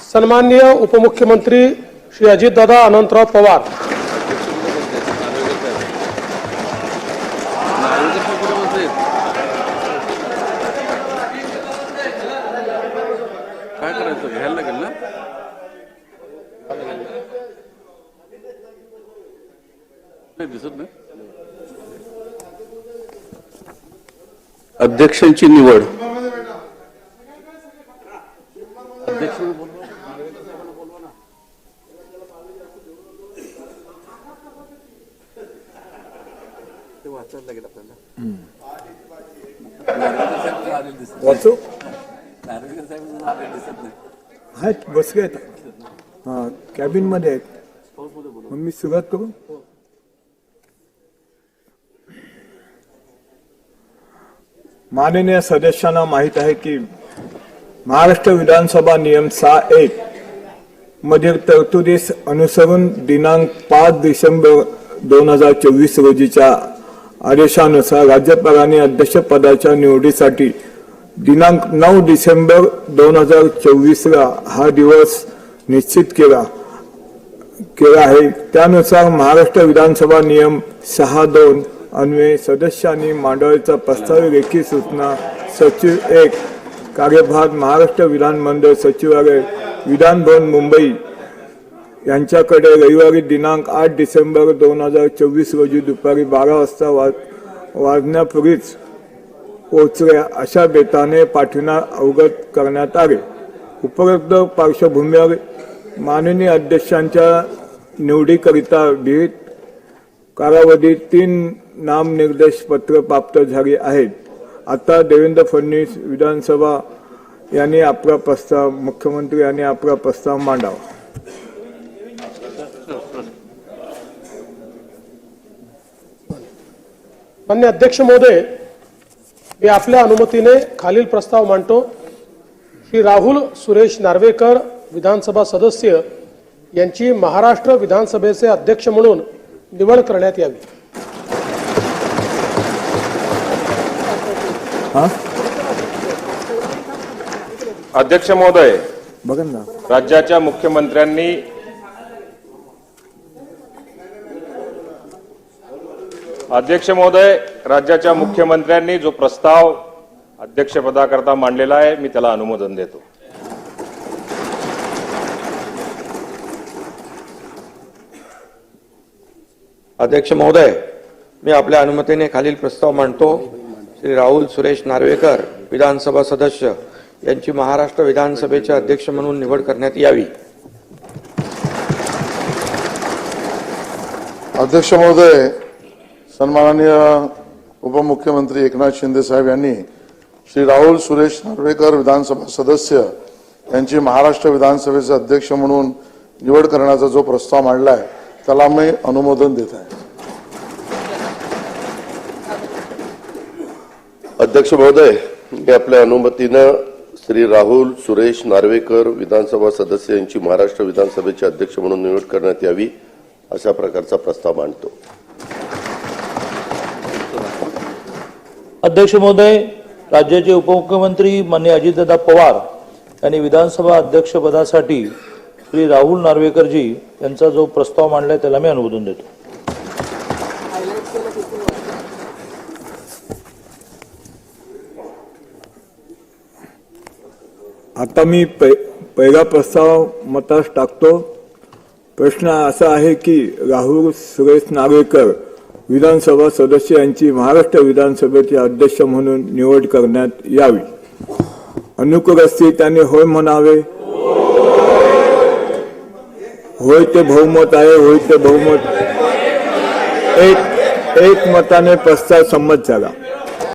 सन्माननीय उपमुख्यमंत्री श्री अजितदादा अनंतराव पवार काय करायचं घ्यायला लागेल ना दिसत नाही अध्यक्षांची निवड अध्यक्ष ते वाचायला लागेल आपल्याला वाचू नार्वेकर साहेब आपल्याला दिसत नाही आहेत बसले आहेत कॅबिन मध्ये आहेत मग मी सुरुवात करू माननीय सदस्यांना माहित आहे की महाराष्ट्र विधानसभा नियम 6(1) मधील तरतुदीस अनुसरून दिनांक 5 डिसेंबर 2024 रोजीच्या आदेशानुसार राज्यपालांनी अध्यक्षपदाच्या निवडीसाठी दिनांक 9 डिसेंबर 2024 ला हा दिवस निश्चित केला आहे। त्यानुसार महाराष्ट्र विधानसभा नियम 6(2) अन्वये सदस्यांनी मांडवायचा प्रस्तावित लेखी सूचना सचिव 1 कार्यभार महाराष्ट्र विधानमंडळ सचिवालय विधान भवन मुंबई यांच्याकडे रविवारी दिनांक 8 डिसेंबर 2024 रोजी दुपारी 12 वाजता वाजण्यापूर्वीच पोहोचल्या अशा बेताने पाठविण्यास अवगत करण्यात आले। उपरोक्त पार्श्वभूमीवर माननीय अध्यक्षांच्या निवडीकरिता विहित कालावधीत 3 नामनिर्देश पत्र प्राप्त झाली आहेत। आता देवेंद्र फडणवीस विधानसभा यांनी आपला प्रस्ताव मुख्यमंत्री यांनी आपला प्रस्ताव मांडावा। माननीय अध्यक्ष महोदय, मी आपल्या अनुमतीने खालील प्रस्ताव मांडतो। श्री राहुल सुरेश नार्वेकर विधानसभा सदस्य यांची महाराष्ट्र विधानसभेचे अध्यक्ष म्हणून निवड करण्यात यावी। अध्यक्ष महोदय, बघा ना राज्याच्या मुख्यमंत्र्यांनी जो प्रस्ताव अध्यक्षपदाकरता मांडलेला आहे मी त्याला अनुमोदन देतो। अध्यक्ष महोदय, मी आपल्या अनुमतीने खालील प्रस्ताव मांडतो। श्री राहुल सुरेश नार्वेकर विधानसभा सदस्य यांची महाराष्ट्र विधानसभेचे अध्यक्ष म्हणून निवड करण्यात यावी। अध्यक्ष महोदय, सन्माननीय उपमुख्यमंत्री एकनाथ शिंदे साहेब यांनी श्री राहुल सुरेश नार्वेकर विधानसभा सदस्य यांची महाराष्ट्र विधानसभेचे अध्यक्ष म्हणून निवड करण्याचा जो प्रस्ताव मांडला आहे त्याला मी अनुमोदन देत आहे। अध्यक्ष महोदय, मी आपल्या अनुमतीने श्री राहुल सुरेश नार्वेकर विधानसभा सदस्य यांची महाराष्ट्र विधानसभेचे अध्यक्ष म्हणून निवड करण्यात यावी अशा प्रकारचा प्रस्ताव मांडतो। अध्यक्ष महोदय, राज्याचे उपमुख्यमंत्री माननीय अजितदादा पवार यांनी विधानसभा अध्यक्षपदासाठी श्री राहुल नार्वेकरजी यांचा जो प्रस्ताव मांडलाय त्याला मी अनुमोदन देतो। आता मी पहिला प्रस्ताव मतास टाकतो। प्रश्न असा आहे की राहुल सुरेश नार्वेकर विधानसभा सदस्य यांची महाराष्ट्र विधानसभेचे अध्यक्ष म्हणून निवड करण्यात यावी। अनुकूल असतील त्यांनी होय म्हणावे। होय ते बहुमत आहे। होय ते बहुमत एक मताने प्रस्ताव संमत झाला।